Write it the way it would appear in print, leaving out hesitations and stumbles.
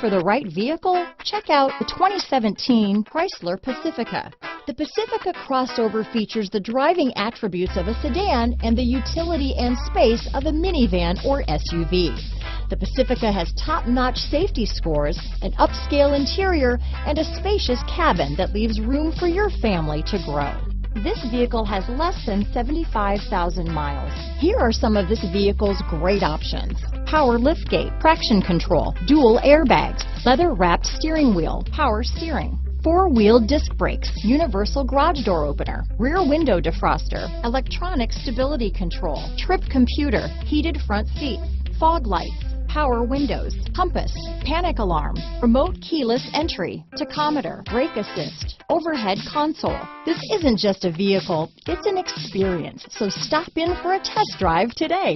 for the right vehicle? Check out the 2017 Chrysler Pacifica. The Pacifica crossover features the driving attributes of a sedan and the utility and space of a minivan or SUV. The Pacifica has top-notch safety scores, an upscale interior, and a spacious cabin that leaves room for your family to grow. This vehicle has less than 75,000 miles. Here are some of this vehicle's great options: power liftgate, traction control, dual airbags, leather-wrapped steering wheel, power steering, four-wheel disc brakes, universal garage door opener, rear window defroster, electronic stability control, trip computer, heated front seats, fog lights, power windows, compass, panic alarm, remote keyless entry, tachometer, brake assist, overhead console. This isn't just a vehicle, it's an experience, so stop in for a test drive today.